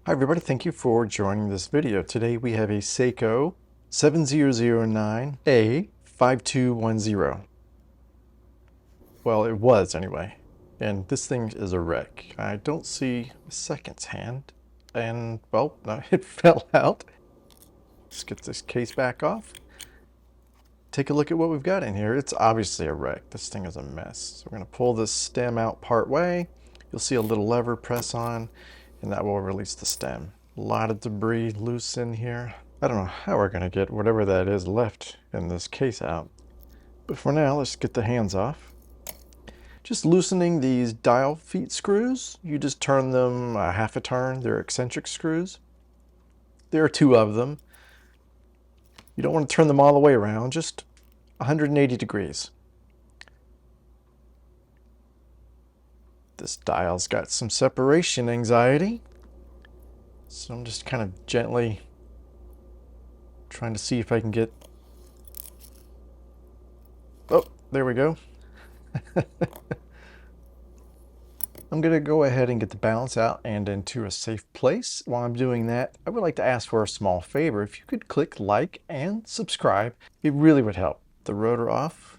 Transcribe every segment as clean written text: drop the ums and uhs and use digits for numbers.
Hi everybody, thank you for joining this video. Today we have a Seiko 7009A5210. Well, it was anyway. And this thing is a wreck. I don't see a seconds hand. And, well, no, it fell out. Let's get this case back off. Take a look at what we've got in here. It's obviously a wreck. This thing is a mess. So we're going to pull this stem out part way. You'll see a little lever press on, and that will release the stem. A lot of debris loose in here. I don't know how we're going to get whatever that is left in this case out. But for now, let's get the hands off. Just loosening these dial feet screws. You just turn them a half a turn. They're eccentric screws. There are two of them. You don't want to turn them all the way around, just 180 degrees. This dial's got some separation anxiety. So I'm just kind of gently trying to see if I can get... Oh, there we go. I'm going to go ahead and get the balance out and into a safe place. While I'm doing that, I would like to ask for a small favor. If you could click like and subscribe, it really would help. The rotor off.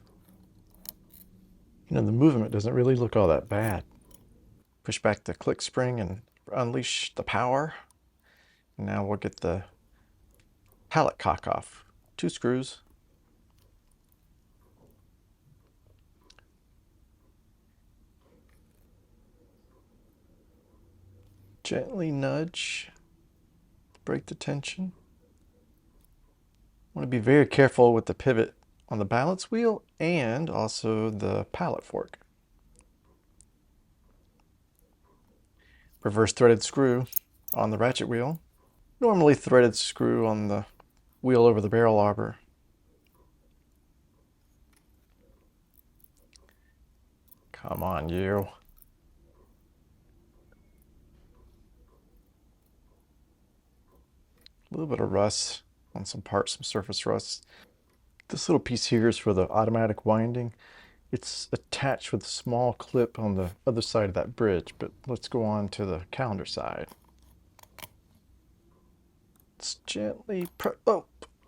You know, the movement doesn't really look all that bad. Push back the click spring and unleash the power. Now we'll get the pallet cock off. 2 screws. Gently nudge, break the tension. Want to be very careful with the pivot on the balance wheel and also the pallet fork. Reverse threaded screw on the ratchet wheel. Normally threaded screw on the wheel over the barrel arbor. Come on, you. A little bit of rust on some parts, some surface rust. This little piece here is for the automatic winding. It's attached with a small clip on the other side of that bridge, but let's go on to the calendar side. Let's gently oh,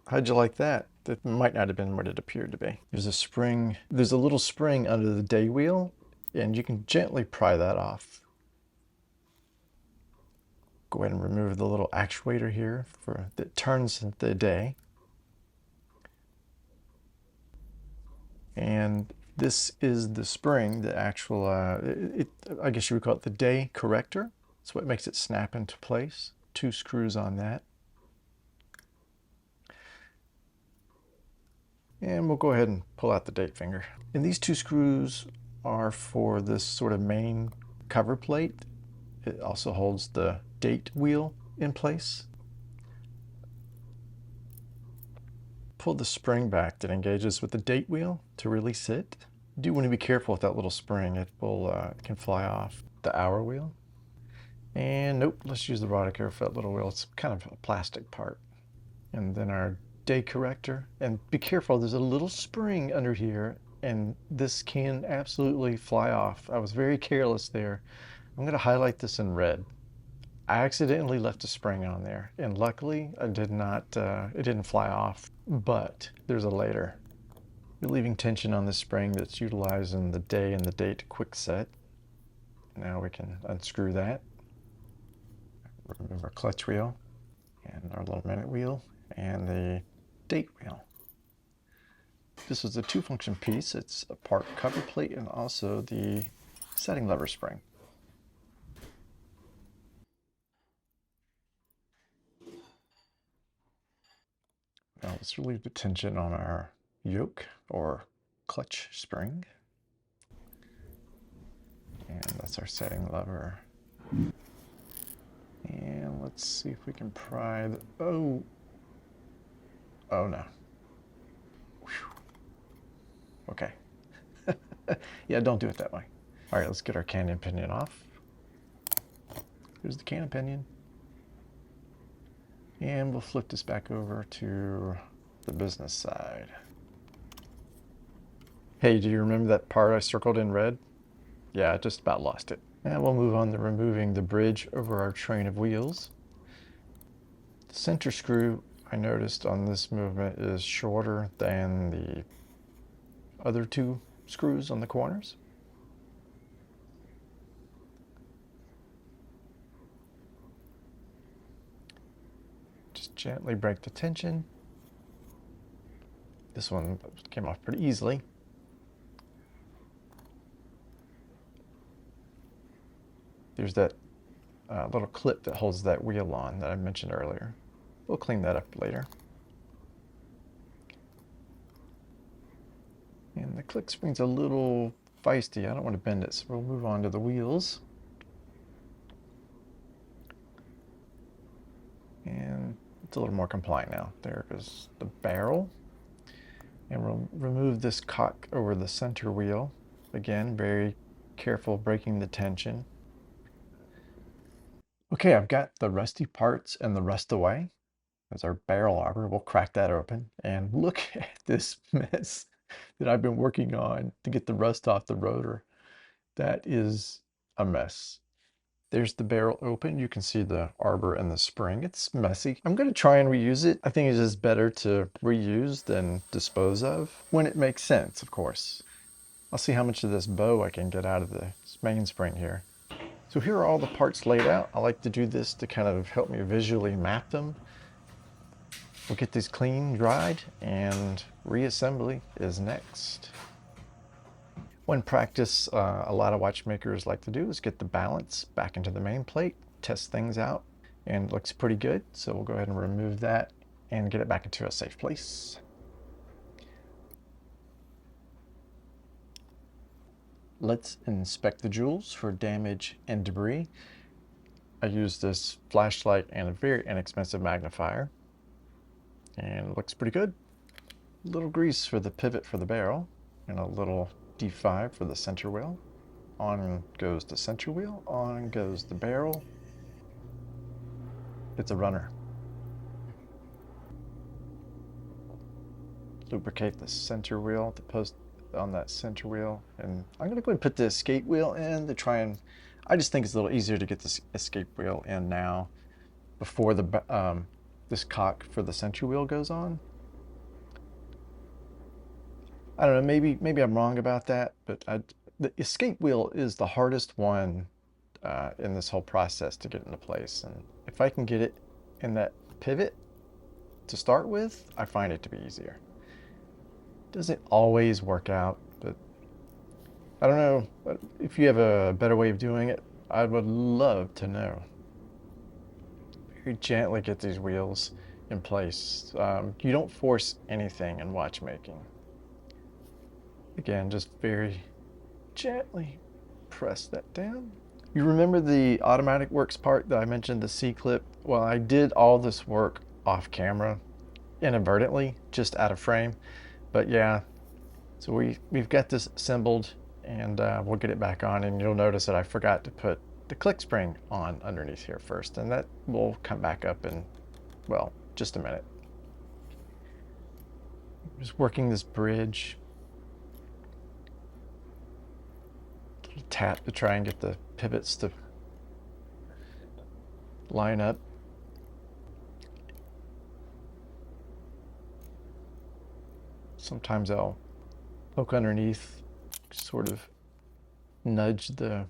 how'd you like that? That might not have been what it appeared to be. There's a spring, there's a little spring under the day wheel, and you can gently pry that off. Go ahead and remove the little actuator here that turns the day. And this is the spring, the actual, I guess you would call it the day corrector. That's what makes it snap into place. 2 screws on that. And we'll go ahead and pull out the date finger. And these 2 screws are for this sort of main cover plate. It also holds the date wheel in place. Pull the spring back that engages with the date wheel to release it. You do want to be careful with that little spring. It will can fly off. The hour wheel. And nope, let's use the Rodica for that little wheel. It's kind of a plastic part. And then our day corrector. And be careful, there's a little spring under here, and this can absolutely fly off. I was very careless there. I'm going to highlight this in red. I accidentally left a spring on there, and luckily I did not, it didn't fly off, but there's a later. You're leaving tension on the spring that's utilizing the day and the date quick set. Now we can unscrew that. Remove our clutch wheel and our little minute wheel and the date wheel. This is a 2-function piece. It's a part cover plate and also the setting lever spring. Now let's relieve the tension on our yoke or clutch spring. And that's our setting lever. And let's see if we can pry the, oh no. Whew. Okay. Yeah, don't do it that way. All right, let's get our cannon pinion off. Here's the cannon pinion. And we'll flip this back over to the business side. Hey, do you remember that part I circled in red? Yeah, I just about lost it. And we'll move on to removing the bridge over our train of wheels. center screw I noticed on this movement is shorter than the other two screws on the corners. Just gently break the tension. This one came off pretty easily. There's that little clip that holds that wheel on that I mentioned earlier. We'll clean that up later. And the click spring's a little feisty. I don't want to bend it, so we'll move on to the wheels. And it's a little more compliant now. There goes the barrel. And we'll remove this cock over the center wheel. Again, very careful breaking the tension. Okay, I've got the rusty parts and the rust away. That's our barrel arbor. We'll crack that open and look at this mess that I've been working on to get the rust off the rotor. That is a mess. There's the barrel open. You can see the arbor and the spring. It's messy. I'm going to try and reuse it. I think it's just better to reuse than dispose of when it makes sense, of course. I'll see how much of this bow I can get out of the mainspring here. So here are all the parts laid out. I like to do this to kind of help me visually map them. We'll get these clean, dried, and reassembly is next. One practice a lot of watchmakers like to do is get the balance back into the main plate, test things out, and it looks pretty good. So we'll go ahead and remove that and get it back into a safe place. Let's inspect the jewels for damage and debris. I used this flashlight and a very inexpensive magnifier, and it looks pretty good. A little grease for the pivot for the barrel, and a little D5 for the center wheel. On goes the center wheel, on goes the barrel. It's a runner. Lubricate the center wheel, the post on that center wheel, and I'm going to go ahead and put the escape wheel in to try and, I just think it's a little easier to get this escape wheel in now before the this cock for the center wheel goes on. I don't know, maybe I'm wrong about that, but the escape wheel is the hardest one in this whole process to get into place. And if I can get it in that pivot to start with, I find it to be easier. Doesn't always work out, but I don't know. If you have a better way of doing it, I would love to know. Very gently get these wheels in place. You don't force anything in watchmaking. Again, just very gently press that down. You remember the automatic works part that I mentioned, the C-clip? Well, I did all this work off camera inadvertently, just out of frame. But yeah, so we've got this assembled, and we'll get it back on, and you'll notice that I forgot to put the click spring on underneath here first, and that will come back up in, well, just a minute. Just working this bridge. Tap to try and get the pivots to line up. Sometimes I'll poke underneath, sort of nudge the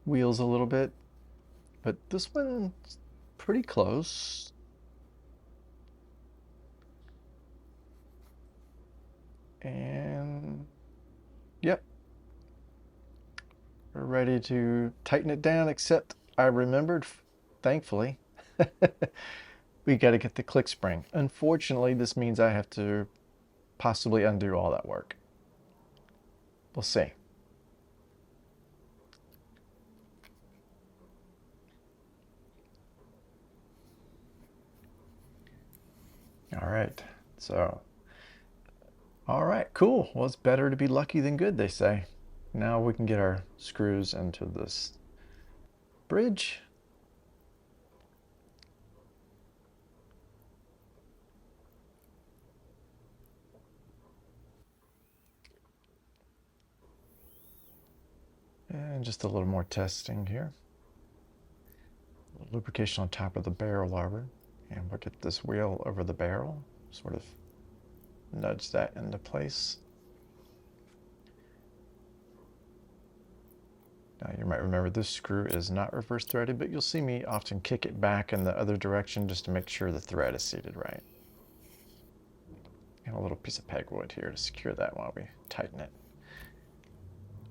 wheels a little bit, but this one's pretty close. And yep, we're ready to tighten it down, except I remembered, thankfully, we got to get the click spring. Unfortunately, this means I have to possibly undo all that work. We'll see. All right, so, all right, cool. Well, it's better to be lucky than good, they say. Now we can get our screws into this bridge. And just a little more testing here. Lubrication on top of the barrel arbor. And we'll get this wheel over the barrel, sort of nudge that into place. Now you might remember this screw is not reverse threaded, but you'll see me often kick it back in the other direction just to make sure the thread is seated right. And a little piece of pegwood here to secure that while we tighten it.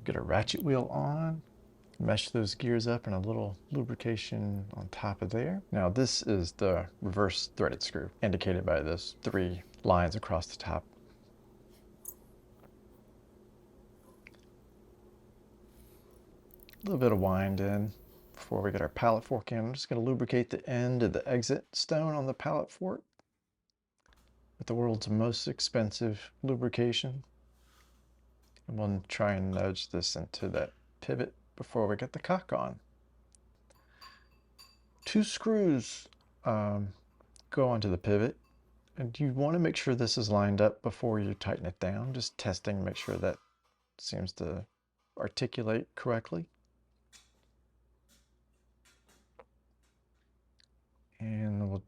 Get a ratchet wheel on, mesh those gears up, and a little lubrication on top of there. Now this is the reverse threaded screw, indicated by those 3 lines across the top. A little bit of wind in before we get our pallet fork in. I'm just going to lubricate the end of the exit stone on the pallet fork with the world's most expensive lubrication. And we'll try and nudge this into that pivot before we get the cock on. 2 screws go onto the pivot, and you want to make sure this is lined up before you tighten it down. Just testing, make sure that seems to articulate correctly. And we'll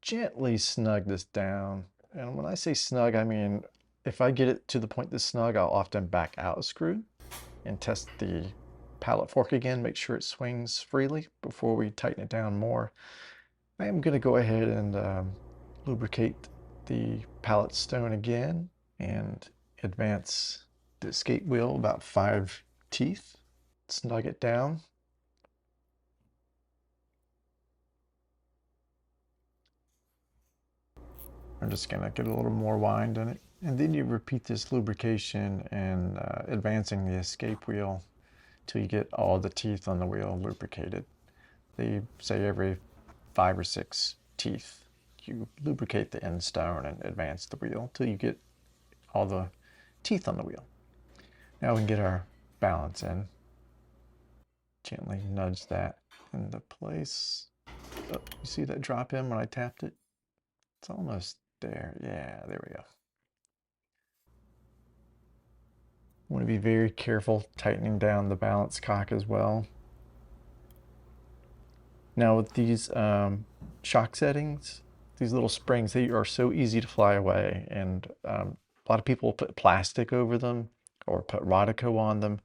gently snug this down. And when I say snug, I mean, if I get it to the point this snug, I'll often back out a screw and test the pallet fork again, make sure it swings freely before we tighten it down more. I am going to go ahead and lubricate the pallet stone again and advance the escape wheel about 5 teeth, snug it down. I'm just going to get a little more wind in it. And then you repeat this lubrication and advancing the escape wheel till you get all the teeth on the wheel lubricated. They say every 5 or 6 teeth you lubricate the end stone and advance the wheel till you get all the teeth on the wheel. Now we can get our balance in. Gently nudge that into place. Oh, you see that drop in when I tapped it? It's almost there. Yeah, there we go. Want to be very careful tightening down the balance cock as well. Now with these shock settings, these little springs, they are so easy to fly away, and a lot of people put plastic over them or put Rodico on them.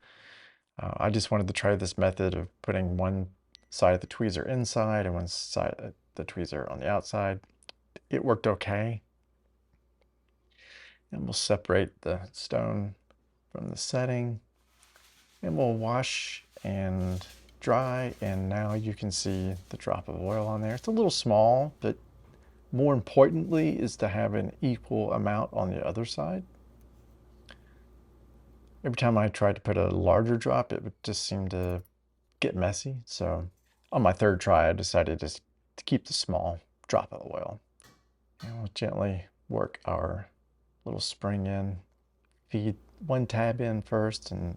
I just wanted to try this method of putting one side of the tweezer inside and one side of the tweezer on the outside. It worked okay. And we'll separate the stone from the setting, and we'll wash and dry, and now you can see the drop of oil on there. It's a little small, but more importantly is to have an equal amount on the other side. Every time I tried to put a larger drop, it would just seem to get messy. So on my 3rd try, I decided just to keep the small drop of oil. And we'll gently work our little spring in. Feed one tab in first, and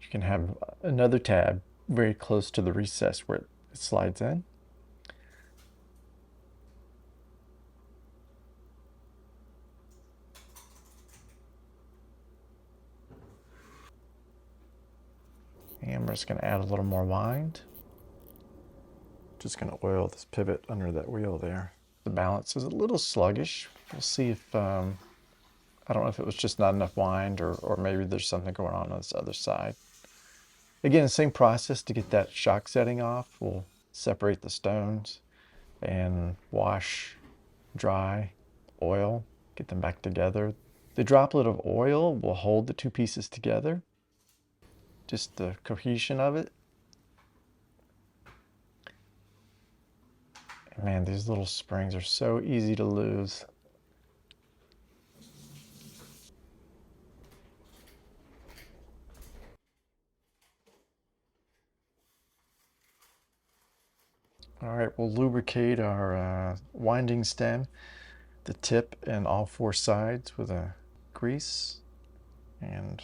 you can have another tab very close to the recess where it slides in. And we're just going to add a little more wind. Just going to oil this pivot under that wheel there. The balance is a little sluggish. We'll see if, I don't know if it was just not enough wind or maybe there's something going on this other side. Again, same process to get that shock setting off. We'll separate the stones and wash, dry, oil, get them back together. The droplet of oil will hold the 2 pieces together, just the cohesion of it. Man, these little springs are so easy to lose. All right, we'll lubricate our winding stem, the tip and all 4 sides with a grease, and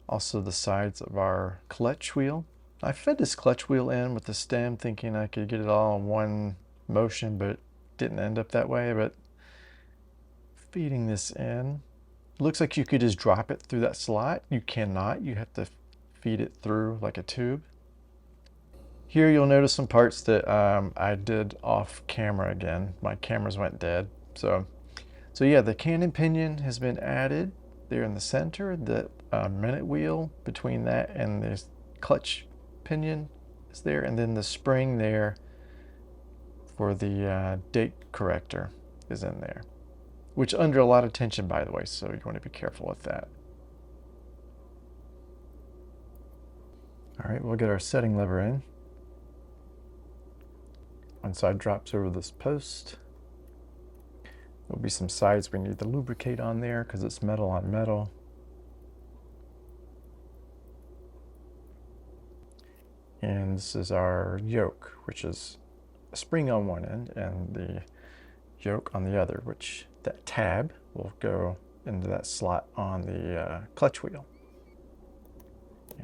also the sides of our clutch wheel. I fed this clutch wheel in with the stem thinking I could get it all in one motion, but it didn't end up that way. But feeding this in, looks like you could just drop it through that slot. You cannot. You have to feed it through like a tube. Here you'll notice some parts that I did off camera again. My cameras went dead. So yeah, the cannon pinion has been added there in the center. The minute wheel between that and the clutch pinion is there. And then the spring there for the date corrector is in there, which under a lot of tension, by the way, so you want to be careful with that. All right, we'll get our setting lever in. One side drops over this post. There'll be some sides we need to lubricate on there because it's metal on metal. And this is our yoke, which is a spring on one end and the yoke on the other, which that tab will go into that slot on the clutch wheel.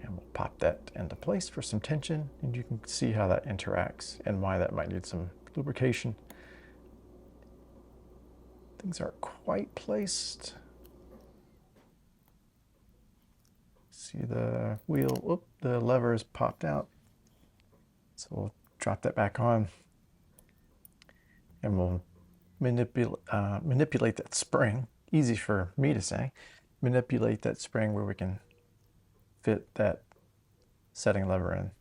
And we'll pop that into place for some tension, and you can see how that interacts and why that might need some lubrication. Things aren't quite placed. See the wheel, whoop, the lever is popped out. So we'll drop that back on, and we'll manipulate that spring. Easy for me to say. Manipulate that spring where we can fit that setting lever in.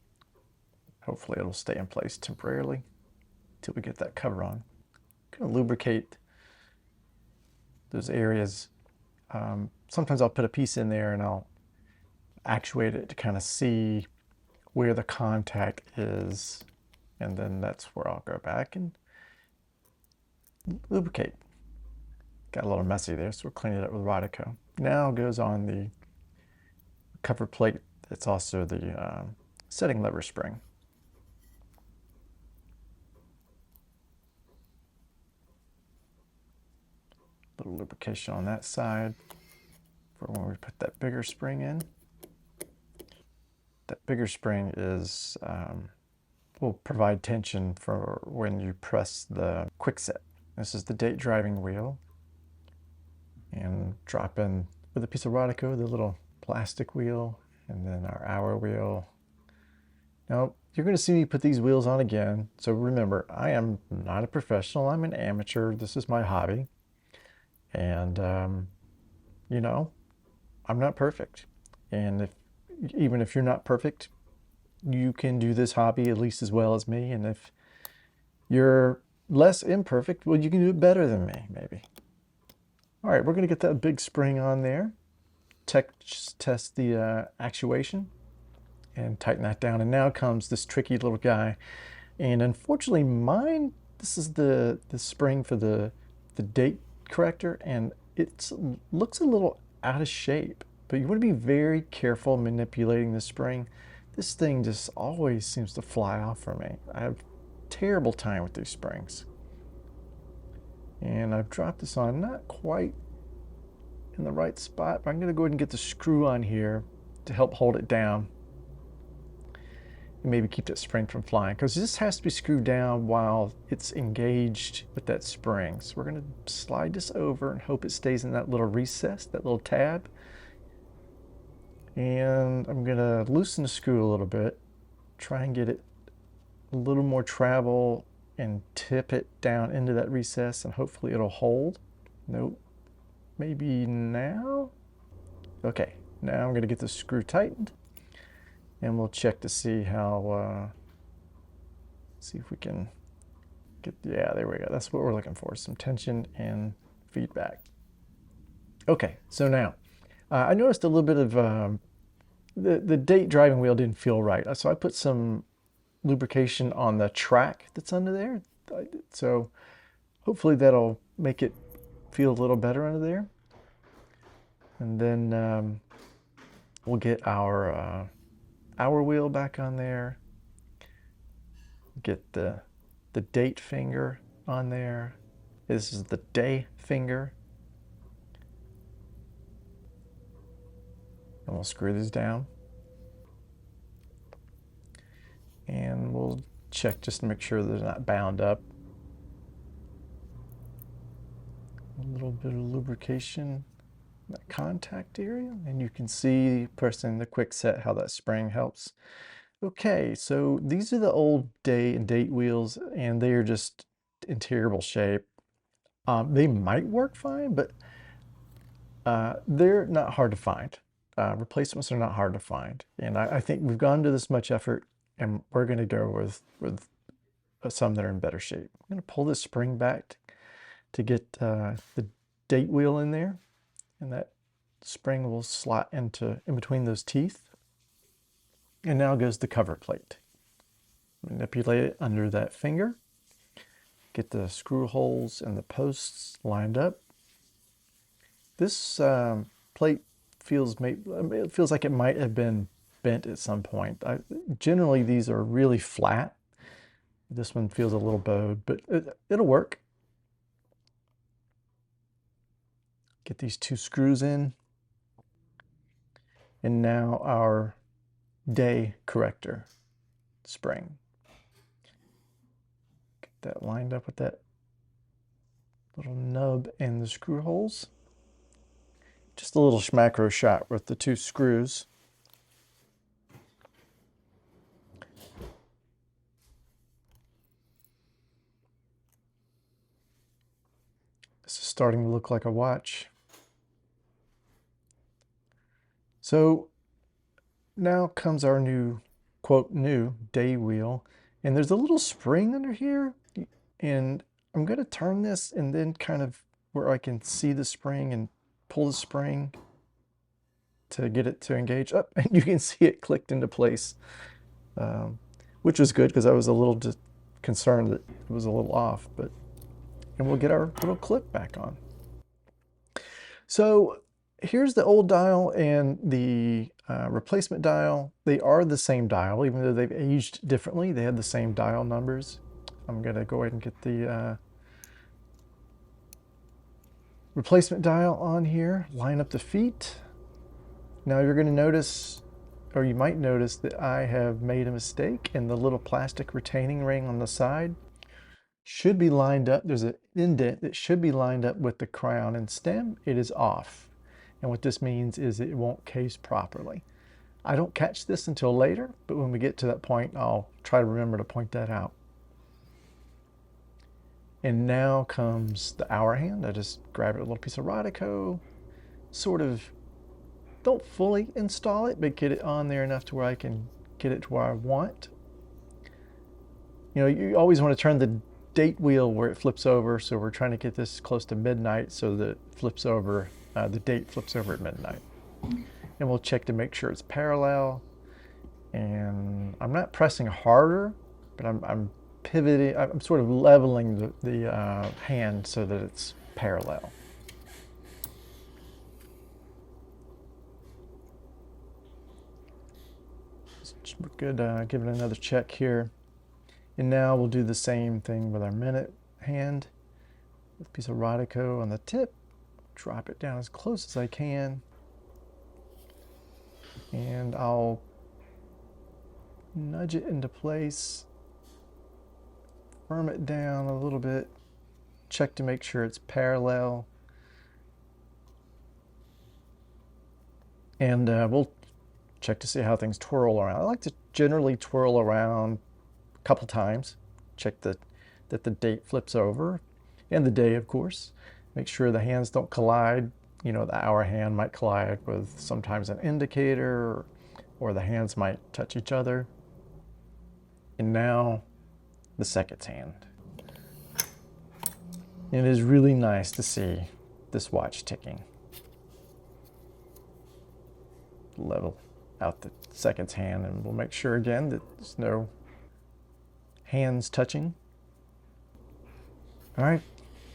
Hopefully it'll stay in place temporarily until we get that cover on. Gonna lubricate those areas. Sometimes I'll put a piece in there and I'll actuate it to kind of see where the contact is, and then that's where I'll go back and lubricate. Got a little messy there, so we'll clean it up with Rodico. Now goes on the cover plate. It's also the setting lever spring. Little lubrication on that side for when we put that bigger spring in. That bigger spring is will provide tension for when you press the quick set. This is the date driving wheel, and drop in with a piece of Rodico the little plastic wheel, and then our hour wheel. Now you're going to see me put these wheels on again, so remember, I am not a professional, I'm an amateur. This is my hobby, and you know, I'm not perfect, and even if you're not perfect, you can do this hobby at least as well as me, and if you're less imperfect, well, you can do it better than me, maybe. All right, we're going to get that big spring on there, test the actuation, and tighten that down. And now comes this tricky little guy, and unfortunately mine, this is the spring for the date corrector, and it looks a little out of shape, but you want to be very careful manipulating the spring. This thing just always seems to fly off for me. I have a terrible time with these springs. And I've dropped this on not quite in the right spot, but I'm going to go ahead and get the screw on here to help hold it down and maybe keep that spring from flying, because this has to be screwed down while it's engaged with that spring. So we're going to slide this over and hope it stays in that little recess, that little tab. And I'm going to loosen the screw a little bit, try and get it a little more travel and tip it down into that recess, and hopefully it'll hold. Nope. Maybe now? Okay, now I'm going to get the screw tightened, and we'll check to see how, see if we can get, yeah, there we go. That's what we're looking for, some tension and feedback. Okay, so now, I noticed a little bit of, the date driving wheel didn't feel right. So I put some lubrication on the track that's under there. So hopefully that'll make it feel a little better under there. And then we'll get our hour wheel back on there. Get the date finger on there. This is the day finger. And we'll screw these down. And we'll check just to make sure they're not bound up. A little bit of lubrication in that contact area. And you can see pressing the quick set how that spring helps. Okay, so these are the old day and date wheels, and they are just in terrible shape. They might work fine, but they're not hard to find. Replacements are not hard to find, and I think we've gone to this much effort, and we're going to go with some that are in better shape. I'm going to pull this spring back to get the date wheel in there, and that spring will slot into in between those teeth. And now goes the cover plate. Manipulate it under that finger. Get the screw holes and the posts lined up. This plate feels like it might have been bent at some point. Generally, these are really flat. This one feels a little bowed, but it'll work. Get these two screws in. And now our day corrector spring. Get that lined up with that little nub and the screw holes. Just a little schmacro shot with the two screws. This is starting to look like a watch. So now comes our new, quote, new day wheel. And there's a little spring under here. And I'm going to turn this and then kind of where I can see the spring and pull the spring to get it to engage up. And you can see it clicked into place, which was good because I was a little concerned that it was a little off. And we'll get our little clip back on. So here's the old dial and the replacement dial. They are the same dial, even though they've aged differently. They had the same dial numbers. I'm going to go ahead and get the replacement dial on here, line up the feet. Now you're going to notice, or you might notice, that I have made a mistake, and the little plastic retaining ring on the side should be lined up. There's an indent that should be lined up with the crown and stem. It is off. And what this means is it won't case properly. I don't catch this until later, but when we get to that point, I'll try to remember to point that out. And now comes the hour hand. I just grab a little piece of Rodico, sort of don't fully install it, but get it on there enough to where I can get it to where I want. You know, you always want to turn the date wheel where it flips over, so we're trying to get this close to midnight so that it flips over, the date flips over at midnight. And we'll check to make sure it's parallel. And I'm not pressing harder, but I'm pivoting, I'm sort of leveling the hand so that it's parallel. We're good, give it another check here. And now we'll do the same thing with our minute hand. With a piece of Rodico on the tip, drop it down as close as I can. And I'll nudge it into place, firm it down a little bit, check to make sure it's parallel. And we'll check to see how things twirl around. I like to generally twirl around a couple times, check that the date flips over, and the day, of course. Make sure the hands don't collide. You know, the hour hand might collide with sometimes an indicator, or the hands might touch each other. And now the seconds hand. It is really nice to see this watch ticking. Level out the seconds hand, and we'll make sure again that there's no hands touching. All right,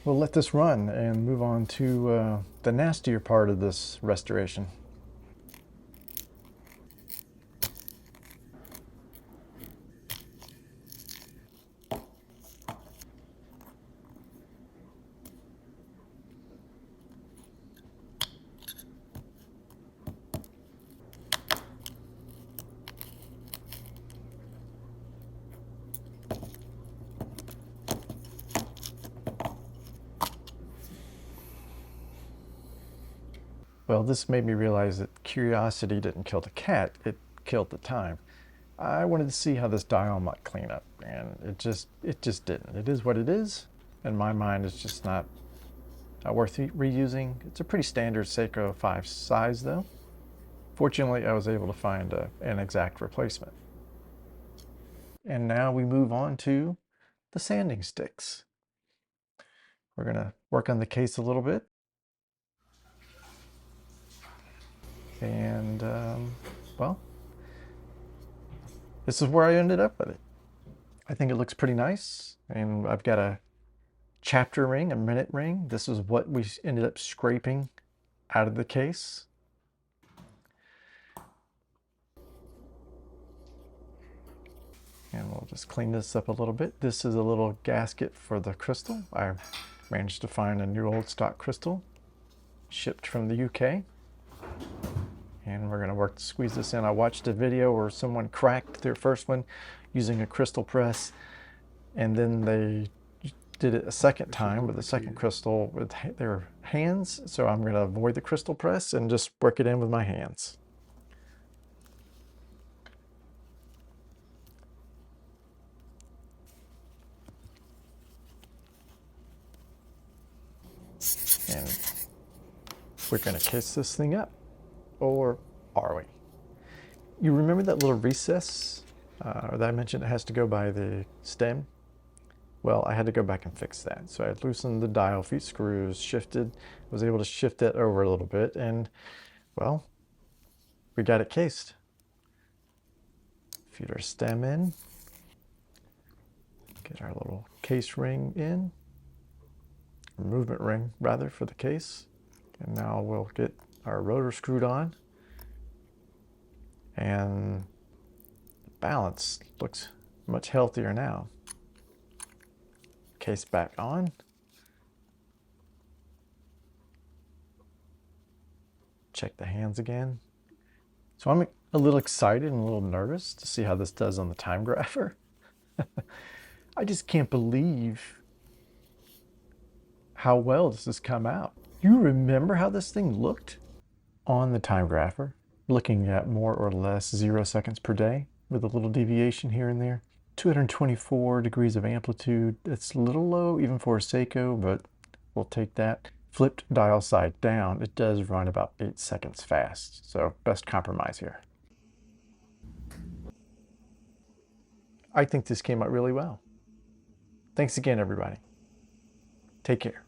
we'll let this run and move on to the nastier part of this restoration. Well, this made me realize that curiosity didn't kill the cat, it killed the time. I wanted to see how this dial might clean up, and it just didn't. It is what it is. In my mind, it's just not worth reusing. It's a pretty standard Seiko 5 size though. Fortunately, I was able to find an exact replacement. And now we move on to the sanding sticks. We're gonna work on the case a little bit. And well, this is where I ended up with it. I think it looks pretty nice. And I've got a chapter ring, a minute ring. This is what we ended up scraping out of the case. And we'll just clean this up a little bit. This is a little gasket for the crystal. I managed to find a new old stock crystal shipped from the UK. And we're gonna work to squeeze this in. I watched a video where someone cracked their first one using a crystal press, and then they did it a second time with a second crystal with their hands. So I'm gonna avoid the crystal press and just work it in with my hands. And we're gonna case this thing up, or are we? You remember that little recess that I mentioned it has to go by the stem? Well, I had to go back and fix that. So I loosened the dial feet screws, shifted, was able to shift it over a little bit, and well, we got it cased. Feed our stem in, get our little case ring in, movement ring rather, for the case. And now we'll get our rotor screwed on, and the balance looks much healthier now. Case back on. Check the hands again. So I'm a little excited and a little nervous to see how this does on the time grapher. I just can't believe how well this has come out. You remember how this thing looked on the time grapher? Looking at more or less 0 seconds per day with a little deviation here and there. 224 degrees of amplitude. It's a little low even for a Seiko, but we'll take that. Flipped dial side down, it does run about 8 seconds fast. So best compromise here. I think this came out really well. Thanks again, everybody. Take care.